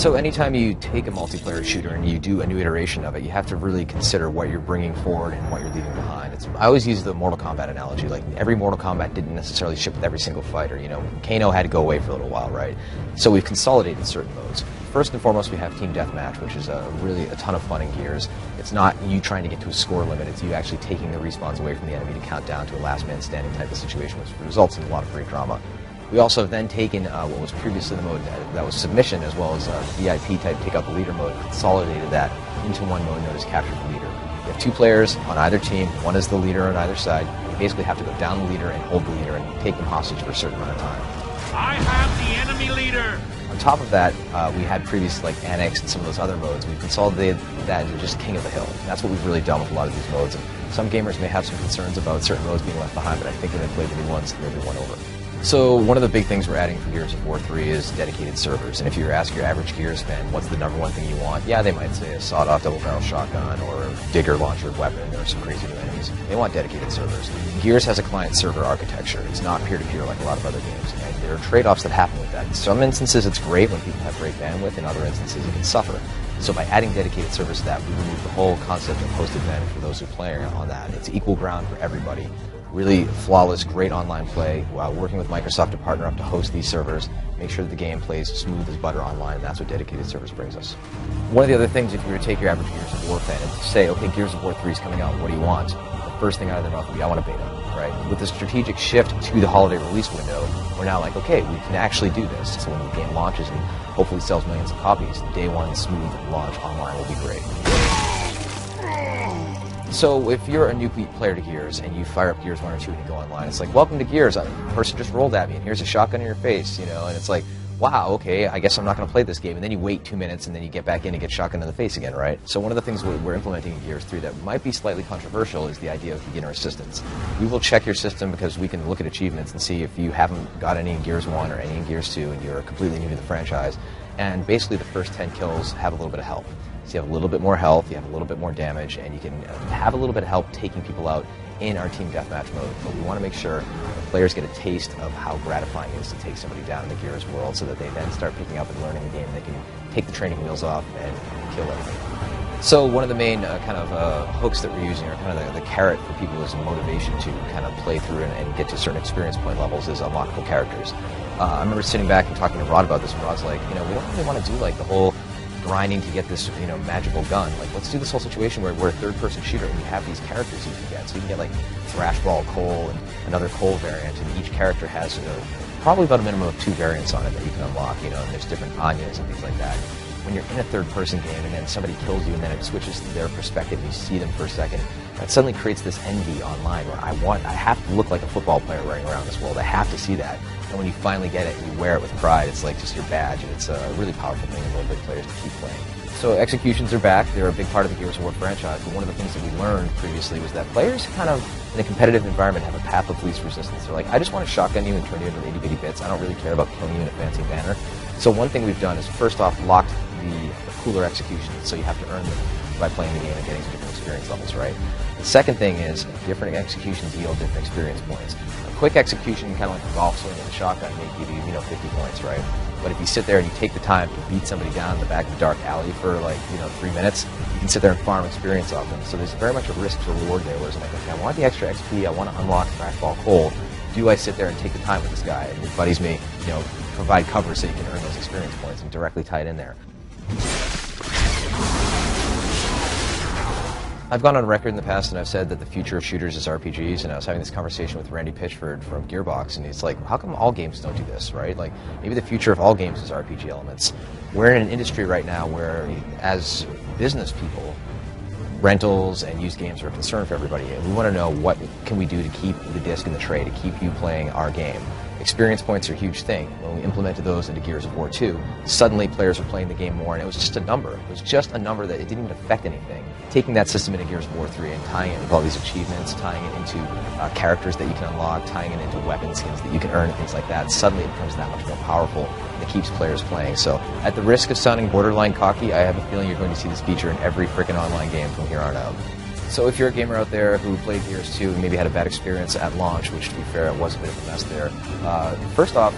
So anytime you take a multiplayer shooter and you do a new iteration of it, you have to really consider what you're bringing forward and what you're leaving behind. I always use the Mortal Kombat analogy. Like, every Mortal Kombat didn't necessarily ship with every single fighter. You know, Kano had to go away for a little while, right? So we've consolidated certain modes. First and foremost, we have Team Deathmatch, which is really a ton of fun in Gears. It's not you trying to get to a score limit, it's you actually taking the respawns away from the enemy to count down to a last man standing type of situation, which results in a lot of great drama. We also have then taken what was previously the mode that was submission, as well as VIP type take out the leader mode, consolidated that into one mode known as capture the leader. You have two players on either team, one is the leader on either side. You basically have to go down the leader and hold the leader and take them hostage for a certain amount of time. I have the enemy leader! On top of that, we had previous like Annex and some of those other modes. We've consolidated that into just King of the Hill. And that's what we've really done with a lot of these modes. And some gamers may have some concerns about certain modes being left behind, but I think when they play the new ones, they'll be won over. So one of the big things we're adding for Gears of War 3 is dedicated servers. And if you ask your average Gears fan, what's the number one thing you want? Yeah, they might say a sawed-off double-barrel shotgun or a digger launcher weapon or some crazy new enemies. They want dedicated servers. Gears has a client-server architecture. It's not peer-to-peer like a lot of other games. And there are trade-offs that happen with that. In some instances, it's great when people have great bandwidth. In other instances, it can suffer. So by adding dedicated servers to that, we remove the whole concept of host advantage for those who play on that. It's equal ground for everybody. Really flawless, great online play, working with Microsoft to partner up to host these servers, make sure that the game plays smooth as butter online, and that's what dedicated servers brings us. One of the other things, if you were to take your average Gears of War fan and say, okay, Gears of War 3 is coming out, what do you want? The first thing out of their mouth would be, I want a beta, right? With the strategic shift to the holiday release window, we're now like, okay, we can actually do this. So when the game launches and hopefully sells millions of copies, day one smooth launch online will be great. So if you're a new player to Gears and you fire up Gears 1 or 2 and you go online, it's like, welcome to Gears, a person just rolled at me and here's a shotgun in your face, you know, and it's like, wow, okay, I guess I'm not going to play this game. And then you wait 2 minutes and then you get back in and get shotgun in the face again, right? So one of the things we're implementing in Gears 3 that might be slightly controversial is the idea of beginner assistance. We will check your system because we can look at achievements and see if you haven't got any in Gears 1 or any in Gears 2 and you're completely new to the franchise. And basically the first 10 kills have a little bit of help. So you have a little bit more health, you have a little bit more damage, and you can have a little bit of help taking people out in our team deathmatch mode. But we want to make sure the players get a taste of how gratifying it is to take somebody down in the Gears world so that they then start picking up and learning the game. They can take the training wheels off and kill everything. So one of the main hooks that we're using, or kind of the carrot for people as a motivation to kind of play through and get to certain experience point levels is unlockable characters. I remember sitting back and talking to Rod about this, and Rod's like, you know, we don't really want to do like the whole grinding to get this, you know, magical gun. Like, let's do this whole situation where we're a third-person shooter and you have these characters you can get. So you can get like Thrashball Cole and another Cole variant, and each character has, you know, probably about a minimum of 2 variants on it that you can unlock. You know, and there's different Anyas and things like that. When you're in a third-person game and then somebody kills you and then it switches to their perspective and you see them for a second, that suddenly creates this envy online where I have to look like a football player running around this world. I have to see that. And when you finally get it and you wear it with pride, it's like just your badge, and it's a really powerful thing to motivate players to keep playing. So executions are back. They're a big part of the Gears of War franchise, but one of the things that we learned previously was that players kind of, in a competitive environment, have a path of least resistance. They're like, I just want to shotgun you and turn you into itty-bitty bits. I don't really care about killing you in a fancy manner. So one thing we've done is, first off, locked the cooler executions, so you have to earn them by playing the game and getting to different experience levels, right? The second thing is, different executions yield different experience points. A quick execution, kind of like a golf swing with a shotgun, may give you, 50 points, right? But if you sit there and you take the time to beat somebody down in the back of a dark alley for 3 minutes, you can sit there and farm experience off them. So there's very much a risk to reward there, whereas I'm like, okay, I want the extra XP, I want to unlock Thrashball Cole. Do I sit there and take the time with this guy? And your buddies may, provide cover so you can earn those experience points and directly tie it in there. I've gone on record in the past and I've said that the future of shooters is RPGs, and I was having this conversation with Randy Pitchford from Gearbox, and he's like, how come all games don't do this, right? Like, maybe the future of all games is RPG elements. We're in an industry right now where, as business people, rentals and used games are a concern for everybody, and we want to know what can we do to keep the disc in the tray, to keep you playing our game. Experience points are a huge thing. When we implemented those into Gears of War 2, suddenly players were playing the game more, and it was just a number. It was just a number that it didn't even affect anything. Taking that system into Gears of War 3 and tying it with all these achievements, tying it into characters that you can unlock, tying it into weapon skins that you can earn and things like that, suddenly it becomes that much more powerful, and it keeps players playing. So, at the risk of sounding borderline cocky, I have a feeling you're going to see this feature in every freaking online game from here on out. So if you're a gamer out there who played Gears 2 and maybe had a bad experience at launch, which to be fair, it was a bit of a mess there, first off,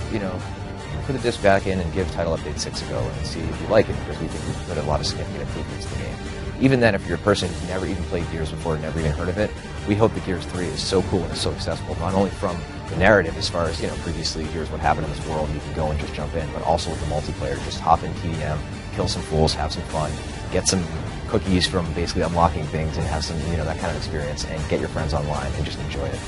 put the disc back in and give Title Update 6 a go and see if you like it, because we think we've put a lot of significant improvements to the game. Even then, if you're a person who's never even played Gears before, never even heard of it, we hope that Gears 3 is so cool and is so accessible, not only from the narrative as far as, previously here's what happened in this world, you can go and just jump in, but also with the multiplayer, just hop in TDM, kill some fools, have some fun, get some cookies from basically unlocking things and have some, that kind of experience, and get your friends online and just enjoy it.